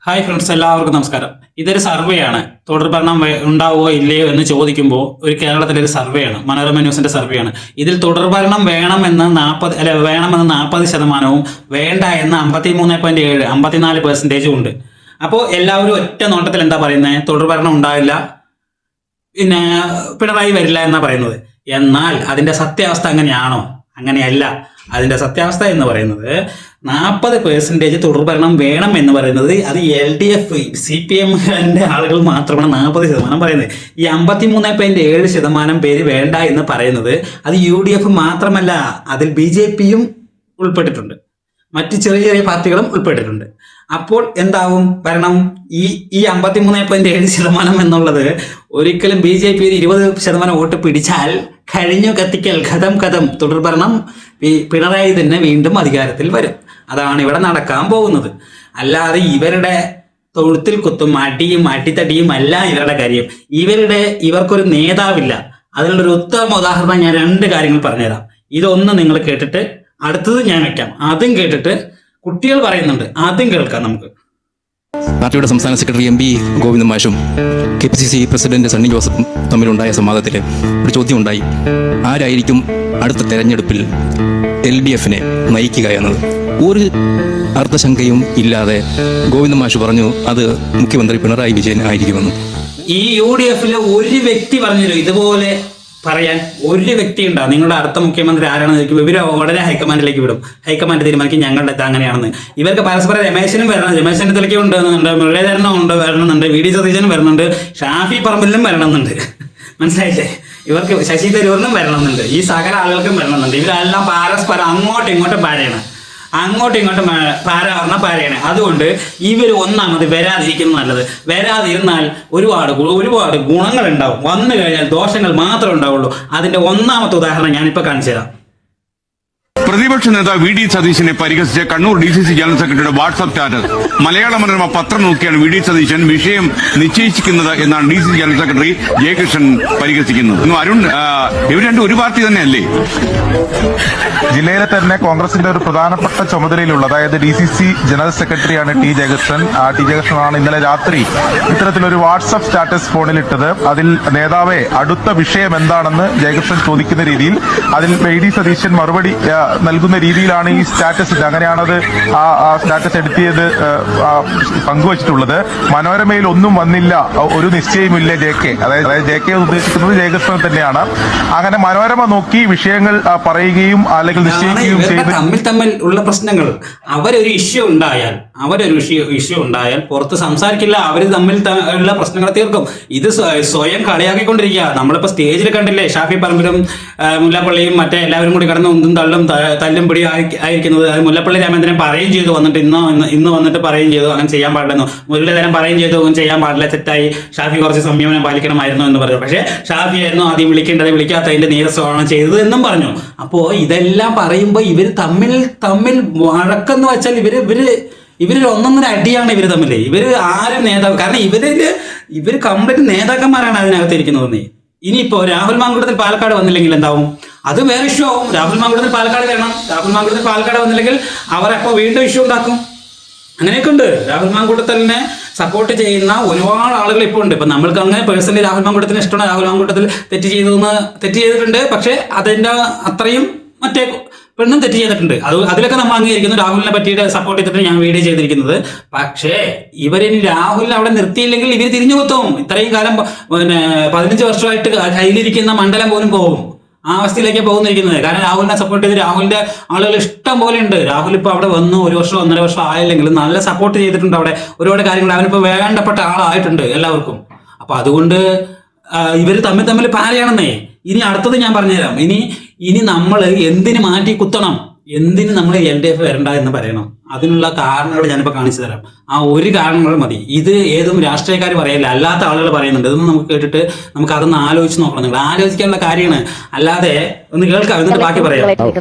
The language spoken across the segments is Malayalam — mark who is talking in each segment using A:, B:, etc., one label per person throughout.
A: ഹായ് ഫ്രണ്ട്സ്, എല്ലാവർക്കും നമസ്കാരം. ഇതൊരു സർവേ ആണ്. തുടർഭരണം ഉണ്ടാവുമോ ഇല്ലയോ എന്ന് ചോദിക്കുമ്പോൾ ഒരു കേരളത്തിലൊരു സർവേ ആണ്, മനോരമ ന്യൂസിന്റെ സർവേ ആണ്. ഇതിൽ തുടർഭരണം വേണമെന്ന് 40% വേണ്ട എന്ന് 53.7 54% ഉണ്ട്. അപ്പോൾ എല്ലാവരും ഒറ്റ നോട്ടത്തിൽ എന്താ പറയുന്നത്? തുടർഭരണം ഉണ്ടാവില്ല, പിന്നെ പിണറായി വരില്ല എന്നാ പറയുന്നത്. എന്നാൽ അതിന്റെ സത്യാവസ്ഥ അങ്ങനെയാണോ? അങ്ങനെയല്ല. അതിന്റെ സത്യാവസ്ഥ എന്ന് പറയുന്നത് 40% തുടർഭരണം വേണം എന്ന് പറയുന്നത് അത് LDF CPM ആളുകൾ മാത്രമാണ് 40% പറയുന്നത്. ഈ 53.7% പേര് വേണ്ട എന്ന് പറയുന്നത് അത് UDF മാത്രമല്ല, അതിൽ BJPയും ഉൾപ്പെട്ടിട്ടുണ്ട്, മറ്റ് ചെറിയ ചെറിയ പാർട്ടികളും ഉൾപ്പെട്ടിട്ടുണ്ട്. അപ്പോൾ എന്താവും ഭരണം? ഈ 53.7% എന്നുള്ളത് ഒരിക്കലും BJP 20% വോട്ട് പിടിച്ചാൽ കഴിഞ്ഞു, കത്തിക്കൽ, കഥം. തുടർഭരണം പിണറായി തന്നെ വീണ്ടും അധികാരത്തിൽ വരും. അതാണ് ഇവിടെ നടക്കാൻ പോകുന്നത്. അല്ലാതെ ഇവരുടെ തൊഴുത്തിൽ കുത്തും അടിയും അടിത്തടിയും അല്ല ഇവരുടെ കാര്യം. ഇവർക്കൊരു നേതാവില്ല. അതിനുള്ളൊരു ഉത്തമ ഉദാഹരണം ഞാൻ 2 കാര്യങ്ങൾ പറഞ്ഞുതരാം. ഇതൊന്ന് നിങ്ങൾ കേട്ടിട്ട് അടുത്തത് ഞാൻ വെക്കാം. അതും കേട്ടിട്ട് കുട്ടികൾ പറയുന്നുണ്ട്, അതും കേൾക്കാം നമുക്ക്.
B: പാർട്ടിയുടെ സംസ്ഥാന സെക്രട്ടറി MP ഗോവിന്ദൻ മാഷും KPCC പ്രസിഡന്റ് സണ്ണി ജോസഫും തമ്മിലുണ്ടായ സംവാദത്തിൽ ഒരു ചോദ്യം ഉണ്ടായി. ആരായിരിക്കും അടുത്ത തെരഞ്ഞെടുപ്പിൽ LDFനെ നയിക്കുക എന്നത്. ഒരു അർത്ഥശങ്കയും ഇല്ലാതെ ഗോവിന്ദൻ മാഷ് പറഞ്ഞു അത് മുഖ്യമന്ത്രി പിണറായി വിജയൻ ആയിരിക്കുമെന്ന്.
A: ഈ UDF ഒരു വ്യക്തി പറഞ്ഞു ഇതുപോലെ പറയാൻ ഒരു വ്യക്തി ഉണ്ടാവും. നിങ്ങളുടെ അടുത്ത മുഖ്യമന്ത്രി ആരാണെന്ന് ചോദിക്കുമ്പോൾ ഇവർ ഉടനെ ഹൈക്കമാൻഡിലേക്ക് വിടും. ഹൈക്കമാൻഡ് തീരുമാനിക്കും ഞങ്ങളുടെ അങ്ങനെയാണെന്ന്. ഇവർക്ക് പരസ്പരം രമേശനും വരണം, രമേശ് ചെന്നിത്തലയ്ക്ക് വരുന്നുണ്ട്, മുരളീധരനും വരണുണ്ട്, VD സതീശനും വരുന്നുണ്ട്, ഷാഫി പറമ്പിലും വരണമെന്നുണ്ട്. മനസ്സിലായില്ലേ? ഇവർക്ക് ശശി തരൂരിനും വരണമെന്നുണ്ട്, ഈ സകല ആളുകൾക്കും വരണമെന്നുണ്ട്. ഇവരെല്ലാം പരസ്പരം അങ്ങോട്ടും ഇങ്ങോട്ടും പാരയാണ്. അതുകൊണ്ട് ഇവർ ഒന്നാമത് വരാതിരിക്കുന്നത് നല്ലത്. വരാതിരുന്നാൽ ഒരുപാട് ഗുണങ്ങൾ ഉണ്ടാവും. വന്നു കഴിഞ്ഞാൽ ദോഷങ്ങൾ മാത്രമേ ഉണ്ടാവുള്ളൂ. അതിന്റെ ഒന്നാമത്തെ ഉദാഹരണം ഞാനിപ്പോ കാണിച്ചു തരാം.
C: പ്രതിപക്ഷ നേതാവ് VD സതീശനെ പരിഹസിച്ച കണ്ണൂർ DCC ജനറൽ സെക്രട്ടറിയുടെ വാട്സ്ആപ്പ് സ്റ്റാറ്റസ്. മലയാള മനോരമ പത്രം നോക്കിയാണ് VD സതീശൻ വിഷയം നിശ്ചയിച്ചിരിക്കുന്നത് എന്നാണ് DCC ജനറൽ സെക്രട്ടറി ജയകൃഷ്ണൻ പരിഹസിക്കുന്നത്. അരുൺ, ഇവർ രണ്ടും ഒരു പാർട്ടി തന്നെയല്ലേ?
D: ജില്ലയിലെ തന്നെ കോൺഗ്രസിന്റെ ഒരു പ്രധാനപ്പെട്ട ചുമതലയിലുള്ള, അതായത് DCC ജനറൽ സെക്രട്ടറിയാണ് T ജയകൃഷ്ണൻ. T ജയകൃഷ്ണനാണ് ഇന്നലെ രാത്രി ഇത്തരത്തിലൊരു വാട്സ്ആപ്പ് സ്റ്റാറ്റസ് ഫോണിലിട്ടത്. അതിൽ നേതാവെ അടുത്ത വിഷയം എന്താണെന്ന് ജയകൃഷ്ണൻ ചോദിക്കുന്ന രീതിയിൽ അതിൽ VD സതീശൻ മറുപടി നൽകുന്ന രീതിയിലാണ് ഈ സ്റ്റാറ്റസ്. അങ്ങനെയാണത് ആ സ്റ്റാറ്റസ് എഡിറ്റ് ചെയ്ത് പങ്കുവച്ചിട്ടുള്ളത്. മനോരമയിൽ ഒന്നും വന്നില്ല, ഒരു നിശ്ചയമില്ല JK, അതായത് JK ഉദ്ദേശിക്കുന്നത് ജയകൃഷ്ണൻ തന്നെയാണ്. അങ്ങനെ മനോരമ നോക്കി വിഷയങ്ങൾ പറയുകയും അല്ലെങ്കിൽ നിശ്ചയിക്കുകയും ചെയ്ത്
A: തമ്മിൽ ഉള്ള പ്രശ്നങ്ങൾ അവരൊരു ഇഷ്യൂ ഉണ്ടായാൽ പുറത്ത് സംസാരിക്കില്ല. അവർ തമ്മിൽ ഉള്ള പ്രശ്നങ്ങൾ തീർക്കും. ഇത് സ്വയം കളിയാക്കിക്കൊണ്ടിരിക്കുക. നമ്മളിപ്പോ സ്റ്റേജിൽ കണ്ടില്ലേ, ഷാഫി പറമ്പിലും മുല്ലപ്പള്ളിയും മറ്റേ എല്ലാവരും കൂടി കിടന്ന് ഒന്നും തല്ലും പിടി ആയിരിക്കുന്നത്. അത് മുല്ലപ്പള്ളി രാമേന്ദ്രൻ പറയുകയും ചെയ്തു, വന്നിട്ട് ഇന്ന് വന്നിട്ട് പറയുകയും ചെയ്തു അങ്ങനെ ചെയ്യാൻ പാടില്ലെന്നു. മുരളീധരൻ പറയുകയും ചെയ്തു ഒന്നും ചെയ്യാൻ പാടില്ല, തെറ്റായി, ഷാഫി കുറച്ച് സംയമനം പാലിക്കണമായിരുന്നു എന്ന് പറഞ്ഞു. പക്ഷേ ഷാഫി ആയിരുന്നു ആദ്യം വിളിക്കേണ്ടത്, വിളിക്കാത്തതിന്റെ നീരസമാണ് ചെയ്തത് എന്നും പറഞ്ഞു. അപ്പോ ഇതെല്ലാം പറയുമ്പോൾ ഇവർ തമ്മിൽ വഴക്കെന്ന് വെച്ചാൽ ഇവര് ഒന്നൊന്നര അടിയാണ് ഇവര് തമ്മിൽ. ഇവര് ആരും നേതാവ്, കാരണം ഇവര് കംപ്ലീറ്റ് നേതാക്കന്മാരാണ് അതിനകത്ത് ഇരിക്കുന്നതെന്നേ. ഇനിയിപ്പോ രാഹുൽ മാങ്കൂട്ടത്തിൽ പാലക്കാട് വന്നില്ലെങ്കിൽ എന്താവും? അത് വേറെ ഇഷ്യൂ ആവും. രാഹുൽ മാങ്കൂട്ടത്തിൽ പാലക്കാട് വരണം. രാഹുൽ മാങ്കൂട്ടത്തിൽ പാലക്കാട് വന്നില്ലെങ്കിൽ അവരപ്പോ വീണ്ടും ഇഷ്യൂ ഉണ്ടാക്കും. അങ്ങനെയൊക്കെ ഉണ്ട്. രാഹുൽ മാങ്കൂട്ടത്തിനെ സപ്പോർട്ട് ചെയ്യുന്ന ഒരുപാട് ആളുകൾ ഇപ്പോൾ ഉണ്ട്. ഇപ്പൊ നമ്മൾക്ക് അങ്ങനെ പേഴ്സണലി രാഹുൽ മാങ്കൂട്ടത്തിന് ഇഷ്ടമാണ്. രാഹുൽ മാങ്കൂട്ടത്തിൽ തെറ്റ് ചെയ്തിട്ടുണ്ട്. പക്ഷെ അതിന്റെ അത്രയും മറ്റേ പെണ്ണും തെറ്റ് ചെയ്തിട്ടുണ്ട്. അതിലൊക്കെ നമ്മൾ അംഗീകരിക്കുന്നു. രാഹുലിനെ പറ്റിയിട്ട് സപ്പോർട്ട് ചെയ്തിട്ട് ഞാൻ വീഡിയോ ചെയ്തിരിക്കുന്നത്. പക്ഷേ ഇവരിനി രാഹുലിനെ അവിടെ നിർത്തിയില്ലെങ്കിൽ ഇവർ തിരിഞ്ഞു കുത്തും. ഇത്രയും കാലം 15 വർഷമായിട്ട് കയ്യിലിരിക്കുന്ന മണ്ഡലം പോലും പോകും. ആ അവസ്ഥയിലേക്ക് പോകുന്നിരിക്കുന്നത്. കാരണം രാഹുലിനെ സപ്പോർട്ട് ചെയ്ത് രാഹുലിന്റെ ആളുകൾ ഇഷ്ടം പോലെ ഉണ്ട്. രാഹുൽ ഇപ്പൊ അവിടെ വന്ന് 1 വർഷം 1.5 വർഷം ആയില്ലെങ്കിലും നല്ല സപ്പോർട്ട് ചെയ്തിട്ടുണ്ട്. അവിടെ ഒരുപാട് കാര്യങ്ങൾ അവനിപ്പോ വേണ്ടപ്പെട്ട ആളായിട്ടുണ്ട് എല്ലാവർക്കും. അപ്പൊ അതുകൊണ്ട് ഇവര് തമ്മിൽ പാരയാണെന്നേ. ഇനി അടുത്തത് ഞാൻ പറഞ്ഞുതരാം. ഇനി നമ്മൾ എന്തിന് മാറ്റി കുത്തണം, എന്തിന് നമ്മൾ LDF വരണ്ട എന്ന് പറയണം. അതിനുള്ള കാരണങ്ങൾ ഞാനിപ്പോൾ കാണിച്ചു തരാം. ആ ഒരു കാരണങ്ങൾ മതി. ഇത് ഏതും രാഷ്ട്രീയക്കാർ പറയില്ല, അല്ലാത്ത ആളുകൾ പറയുന്നുണ്ട്. ഇതൊന്നും നമുക്ക് കേട്ടിട്ട് നമുക്ക് അതൊന്ന് ആലോചിച്ച് നോക്കണം. നിങ്ങൾ ആലോചിക്കാനുള്ള കാര്യമാണ്, അല്ലാതെ ഒന്ന് കേൾക്കാം എന്നിട്ട് ബാക്കി പറയാം.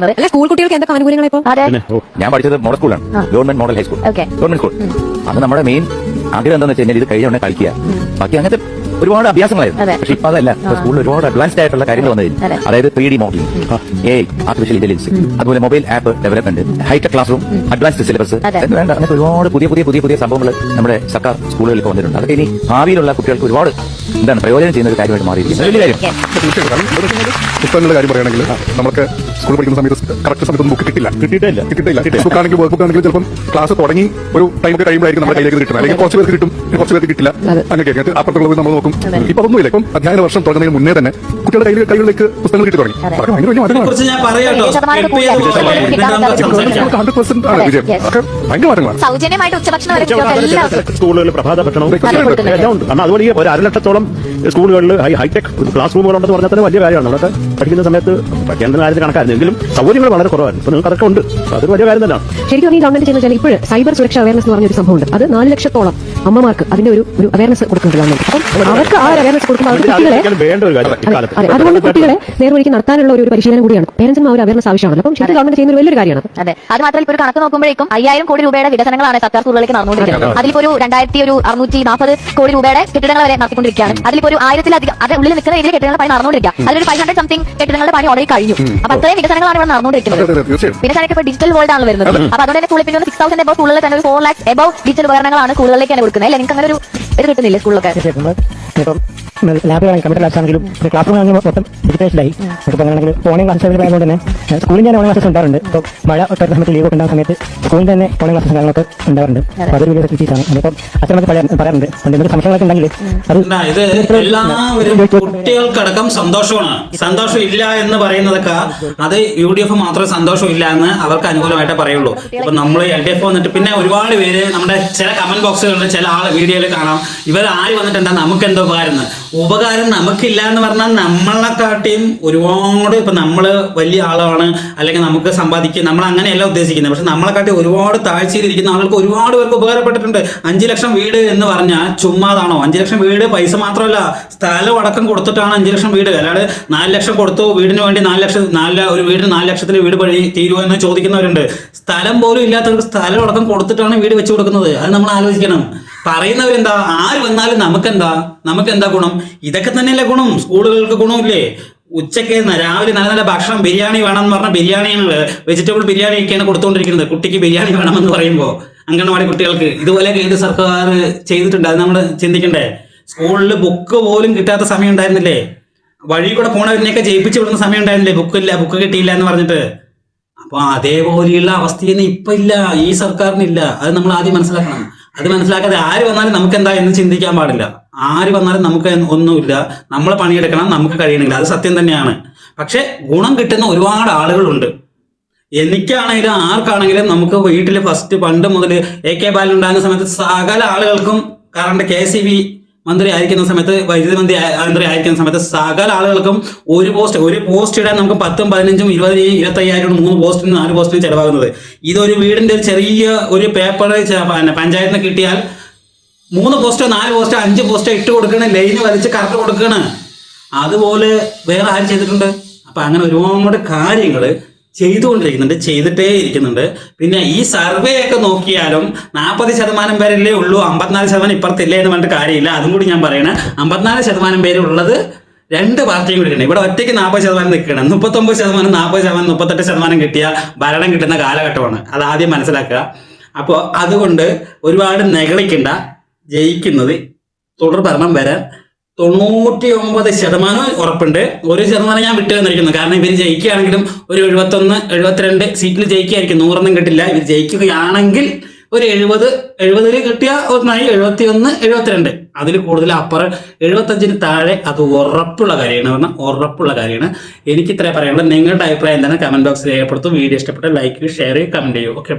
E: സ്കൂൾ കുട്ടികൾക്ക് എന്തൊക്കെ ആനുകൂല്യങ്ങൾ ഇപ്പോൾ?
F: ഞാൻ പഠിച്ചത് മോഡൽ സ്കൂളാണ്, government model high school, government school. അത് നമ്മുടെ മെയിൻ ആഗ്രഹം എന്താണെന്ന് വെച്ച് കഴിഞ്ഞാൽ ഇത് കഴിഞ്ഞ ഉടനെ കളിക്കുക. ബാക്കി അങ്ങനത്തെ ഒരുപാട് അഭ്യാസങ്ങളായിരുന്നു. പക്ഷെ ഇപ്പൊ അതല്ല, സ്കൂളിൽ ഒരുപാട് അഡ്വാൻസ്ഡ് ആയിട്ടുള്ള കാര്യങ്ങൾ വന്നതിന്, അതായത് 3D modelling, AI, artificial intelligence, അതുപോലെ mobile app development, hi tech classroom, advanced syllabus, വേണ്ട അങ്ങനത്തെ ഒരുപാട് പുതിയ സംഭവങ്ങൾ നമ്മുടെ സർക്കാർ സ്കൂളുകളിൽ വന്നിട്ടുണ്ട്. അതൊക്കെ ഇനി ഭാവിയിലുള്ള കുട്ടികൾക്ക് ഒരുപാട് പ്രയോജനം ചെയ്യുന്ന ഒരു കാര്യമായിട്ട് മാറിയിരിക്കുന്നത്. വലിയ കാര്യം.
G: പുസ്തകങ്ങളുടെ കാര്യം പറയുകയാണെങ്കിൽ നമുക്ക് സ്കൂളിൽ പഠിക്കുന്ന സമയത്ത് കറക്റ്റ് സമയത്തൊന്നും ബുക്ക് കിട്ടിയില്ല. ബുക്കാണെങ്കിൽ ചിലപ്പം ക്ലാസ് തുടങ്ങി ഒരു ടൈം ഒക്കെ കഴിയുമ്പോഴായിരിക്കും നമ്മുടെ കയ്യിലേക്ക് കിട്ടുന്നത്. അല്ലെങ്കിൽ കുറച്ച് പേർക്ക് കിട്ടും, കുറച്ച് പേർക്ക് കിട്ടില്ല. അങ്ങനെയൊക്കെ അപ്പുറത്തുള്ളത് നമ്മൾ നോക്കും. ഇപ്പൊ ഒന്നുമില്ല. ഇപ്പം അധ്യയന വർഷം തുടങ്ങുന്നതിന് മുന്നേ തന്നെ കുട്ടികളുടെ കൈകളിലേക്ക് പുസ്തകങ്ങൾ കിട്ടി തുടങ്ങി. ഭയങ്കര വലിയ മാറ്റങ്ങളാണ്. 100% ആണ് വിജയം. ഒക്കെ ഭയങ്കര മാറ്റങ്ങളാണ്.
E: സൗജന്യമായിട്ട് ഉച്ചഭക്ഷണം വരെ
H: സ്കൂളുകളിൽ പ്രഭാത ഭക്ഷണവും എല്ലാം ഉണ്ട്. കാരണം അതുപോലെ ഈ 1,00,000 സ്കൂളുകളിൽ ഹൈടെക് ക്ലാസ് റൂമുകളുണ്ടെന്ന് പറഞ്ഞാൽ തന്നെ വലിയ കാര്യമാണ്. നമ്മളൊക്കെ പഠിക്കുന്ന സമയത്ത് പഠിക്കേണ്ട കാര്യത്തിൽ കണക്കായിരുന്നു, എങ്കിലും സൗകര്യങ്ങൾ വളരെ കുറവായിരുന്നു. ഇപ്പൊ നിങ്ങൾക്ക് അതൊക്കെ ഉണ്ട്, അതൊരു വലിയ കാര്യം തന്നെയാണ്.
E: ശരിക്കും ഈ ഗവൺമെന്റ് ചെയ്യുന്നത് ഇപ്പോൾ സൈബർ സുരക്ഷ അവയർനെസ് എന്ന് പറഞ്ഞൊരു സംഭവമുണ്ട്. അത് 4 ലക്ഷത്തോളം അമ്മമാർക്ക് അതിന്റെ ഒരു അവയർനെസ് കൊടുക്കുന്നുണ്ട് ഗവൺമെന്റ്. അപ്പം അവർക്ക് ആ അവയർനെസ് കൊടുക്കുമ്പോൾ
H: വേണ്ട ഒരു കാര്യം ഇക്കാലത്ത്.
E: അതുകൊണ്ട് കുട്ടികളെ നേർവഴിക്ക് നടത്താനുള്ള ഒരു പരിശീലനം കൂടിയാണ്. പേരൻസിനും ആ ഒരു അവയർനെസ് ആവശ്യമാണ്. അപ്പം ശരിക്കും ഗവൺമെന്റ് ചെയ്യുന്ന ഒരു വലിയൊരു കാര്യമാണ്.
I: അതെ, അത് മാത്രമല്ല ഇപ്പോൾ ഒരു കണക്ക് നോക്കുമ്പോഴേക്കും 5000 കോടി രൂപയുടെ വികസനങ്ങളാണ് സർക്കാർ സ്കൂളുകളിലേക്ക് നടന്നുകൊണ്ടിരിക്കുന്നത്. അതിലിപ്പോ ഒരു 2640 കോടി രൂപയുടെ കെട്ടിടങ്ങൾ വരെ നടത്തിക്കൊണ്ടിരിക്കുകയാണ്. അതിലിപ്പോ ഒരു 1000-ലധികം അത് ഉള്ളിൽ നിൽക്കുന്ന രീതിയിൽ കെട്ടിടങ്ങളുടെ പണി നടന്നുകൊണ്ടിരിക്കുക. അതിലൊരു 500 സംതിങ് കെട്ടിടങ്ങളുടെ പണി ഓൾറെഡി കഴിഞ്ഞു. അപ്പൊ അത്രയും വികസനങ്ങളാണ് ഇവിടെ നടന്നുകൊണ്ടിരിക്കുന്നത്. പിന്നെ സാറൊക്കെ ഇപ്പോൾ ഡിജിറ്റൽ വേൾഡ് ആണ് വരുന്നത്. അപ്പൊ അതുകൊണ്ട് തന്നെ സ്കൂളിൽ പിന്നെ 6000 എബോ സ്കൂളുകളിൽ തന്നെ ഒരു 4 lakhs എബോ ഡിജിറ്റൽ ഉപകരണങ്ങളാണ് സ്കൂളുകളിലേക്ക് തന്നെ കൊടുക്കുന്നത്. അല്ലെ, നിങ്ങൾക്ക് അങ്ങനെ ഒരു ഇത് കിട്ടുന്നില്ല സ്കൂളിലൊക്കെ?
J: ലാബുകളാണെങ്കിൽ കമ്പ്യൂട്ടർ ലാബ്സ് ആണെങ്കിലും ക്ലാസ് റൂം ആണെങ്കിലും മൊത്തം ഡിജിറ്റലൈസ്ഡായി. ഇപ്പോൾ ആണെങ്കിൽ ഓൺലൈൻ ക്ലാസ് അവൈലബിൾ ആയതുകൊണ്ട് തന്നെ സ്കൂളിൽ തന്നെ ഓൺലൈൻ ക്ലാസ്സസ് ഉണ്ടാറുണ്ട്. ഇപ്പോൾ മഴ വരുന്ന സമയത്ത് ലീവ് ഉണ്ടാകുന്ന സമയത്ത് സ്കൂളിൽ തന്നെ ഓൺലൈൻ ക്ലാസ്സസ് കാര്യങ്ങളൊക്കെ ഉണ്ടാറുണ്ട്. അപ്പോൾ അതൊരു വലിയ ഫെസിലിറ്റീസ് ആണ്. അതിപ്പോൾ അച്ഛനൊക്കെ പറയാറുണ്ട് എന്തെങ്കിലും സംശയങ്ങളൊക്കെ ഉണ്ടെങ്കിൽ അത്
A: ഇത് എല്ലാവരും കുട്ടികൾക്കടക്കം സന്തോഷമാണ്. സന്തോഷം ഇല്ല എന്ന് പറയുന്നതൊക്കെ അത് UDF മാത്രമേ സന്തോഷം ഇല്ല എന്ന് അവർക്ക് അനുകൂലമായിട്ടേ പറയുള്ളൂ. ഇപ്പൊ നമ്മൾ LDF വന്നിട്ട് പിന്നെ ഒരുപാട് പേര് നമ്മുടെ ചില കമന്റ് ബോക്സുകളിൽ ചില ആൾ വീഡിയോയിൽ കാണാം, ഇവർ ആര് വന്നിട്ടുണ്ടാ നമുക്ക് എന്തോ ഉപകാരം നമുക്കില്ല എന്ന് പറഞ്ഞാൽ നമ്മളെക്കാട്ടിയും ഒരുപാട് ഇപ്പൊ നമ്മള് വലിയ ആളാണ്, അല്ലെങ്കിൽ നമുക്ക് സമ്പാദിക്കുക, നമ്മൾ അങ്ങനെയല്ല ഉദ്ദേശിക്കുന്നത്. പക്ഷെ നമ്മളെക്കാട്ടി ഒരുപാട് താഴ്ചയിലിരിക്കുന്ന ആളുകൾക്ക് ഒരുപാട് പേർക്ക് ഉപകാരപ്പെട്ടിട്ടുണ്ട്. 5 ലക്ഷം വീട് എന്ന് പറഞ്ഞാൽ ചുമ്മാതാണോ? 5 ലക്ഷം വീട് പൈസ മാത്രമല്ല, സ്ഥലം അടക്കം കൊടുത്തിട്ടാണ് 5 ലക്ഷം വീട്. അല്ലാതെ 4 ലക്ഷം കൊടുത്തു വീടിന് വേണ്ടി 4 ഒരു വീടിന് 4 ലക്ഷത്തിന് വീട് പണി തീരുമോ എന്ന് ചോദിക്കുന്നവരുണ്ട്. സ്ഥലം പോലും ഇല്ലാത്തവർക്ക് സ്ഥലം അടക്കം കൊടുത്തിട്ടാണ് വീട് വെച്ച് കൊടുക്കുന്നത്. അത് നമ്മൾ ആലോചിക്കണം. പറയുന്നവരെന്താ, ആര് വന്നാലും നമുക്കെന്താ ഗുണം? ഇതൊക്കെ തന്നെയല്ലേ ഗുണം. സ്കൂളുകൾക്ക് ഗുണമില്ലേ? ഉച്ചയ്ക്ക് രാവിലെ നല്ല നല്ല ഭക്ഷണം, ബിരിയാണി വേണമെന്ന് പറഞ്ഞാൽ ബിരിയാണിയാണ്, വെജിറ്റബിൾ ബിരിയാണി ഒക്കെയാണ് കൊടുത്തുകൊണ്ടിരിക്കുന്നത്. കുട്ടിക്ക് ബിരിയാണി വേണമെന്ന് പറയുമ്പോൾ അംഗൻവാടി കുട്ടികൾക്ക് ഇതുപോലെ ഏത് സർക്കാർ ചെയ്തിട്ടുണ്ട്? അത് നമ്മൾ ചിന്തിക്കണ്ടേ? സ്കൂളിൽ ബുക്ക് പോലും കിട്ടാത്ത സമയം ഉണ്ടായിരുന്നില്ലേ? വഴി കൂടെ പോണവരിനെയൊക്കെ ജയിപ്പിച്ച് വിടുന്ന സമയം ഉണ്ടായിരുന്നില്ലേ? ബുക്ക് കിട്ടിയില്ല എന്ന് പറഞ്ഞിട്ട്. അപ്പൊ അതേപോലെയുള്ള അവസ്ഥയൊന്നും ഇപ്പൊ ഇല്ല, ഈ സർക്കാരിനില്ല. അത് നമ്മൾ ആദ്യം മനസ്സിലാക്കണം. അത് മനസ്സിലാക്കാതെ ആര് വന്നാലും നമുക്ക് എന്താ എന്ന് ചിന്തിക്കാൻ പാടില്ല. ആര് വന്നാലും നമുക്ക് ഒന്നുമില്ല, നമ്മൾ പണിയെടുക്കണം, നമുക്ക് കഴിയണില്ല. അത് സത്യം തന്നെയാണ്. പക്ഷെ ഗുണം കിട്ടുന്ന ഒരുപാട് ആളുകളുണ്ട്. എനിക്കാണെങ്കിലും ആർക്കാണെങ്കിലും നമുക്ക് വീട്ടിൽ പണ്ട് മുതൽ AK ബാലൻ ഉണ്ടാകുന്ന സമയത്ത് സകല ആളുകൾക്കും കറണ്ട് KCB മന്ത്രി ആയിരിക്കുന്ന സമയത്ത്, വൈദ്യുതി മന്ത്രി ആയിരിക്കുന്ന സമയത്ത് സകല ആളുകൾക്കും ഒരു പോസ്റ്റ് ഇടാൻ നമുക്ക് 10, 15, 20, 25,000 3 പോസ്റ്റിന് 4 പോസ്റ്റിന് ചെലവാകുന്നത്. ഇതൊരു വീടിന്റെ ചെറിയ ഒരു പേപ്പർ പഞ്ചായത്തിന് കിട്ടിയാൽ 3 പോസ്റ്റോ 4 പോസ്റ്റോ 5 പോസ്റ്റോ ഇട്ട് കൊടുക്കണ, ലൈന് വലിച്ച് കറക്റ്റ് കൊടുക്കണ. അതുപോലെ വേറെ ആരും ചെയ്തിട്ടുണ്ട്? അപ്പൊ അങ്ങനെ ഒരുപാട് കാര്യങ്ങള് ചെയ്തിട്ടേ ഇരിക്കുന്നുണ്ട്. പിന്നെ ഈ സർവേ ഒക്കെ നോക്കിയാലും 40% പേരല്ലേ ഉള്ളൂ, 54% ഇപ്പുറത്തില്ലേ എന്ന് പറഞ്ഞിട്ട് കാര്യമില്ല. അതും കൂടി ഞാൻ പറയണേ, 54% പേരുള്ളത് 2 പാർട്ടിയും കൂടി ഉണ്ട്. ഇവിടെ ഒറ്റയ്ക്ക് 40% നിൽക്കണം. 39%, 40%, 38% കിട്ടിയ ഭരണം കിട്ടുന്ന കാലഘട്ടമാണ്. അത് ആദ്യം മനസ്സിലാക്കുക. അപ്പോൾ അതുകൊണ്ട് ഒരുപാട് നെഗളിക്കണ്ട. ജയിക്കുന്നത് തുടർ ഭരണം വരാൻ 99% ഉറപ്പുണ്ട്. 1% ഞാൻ വിട്ടു തന്നിരിക്കുന്നു. കാരണം ഇവർ ജയിക്കുകയാണെങ്കിലും ഒരു 71, 72 സീറ്റിൽ ജയിക്കുകയായിരിക്കും. 100 കിട്ടില്ല. ഇവർ ജയിക്കുകയാണെങ്കിൽ ഒരു 70 കിട്ടിയ ഒന്നായി, 71, 72 അതിൽ കൂടുതൽ അപ്പുറം 75 താഴെ അത് ഉറപ്പുള്ള കാര്യമാണ്. എനിക്ക് ഇത്രേ പറയാനുള്ളത്. നിങ്ങളുടെ അഭിപ്രായം എന്താണ്? കമന്റ് ബോക്സിൽ രേഖപ്പെടുത്തും. വീഡിയോ ഇഷ്ടപ്പെട്ട ലൈക്ക്, ഷെയർ, കമന്റ് ചെയ്യൂ. ഓക്കെ.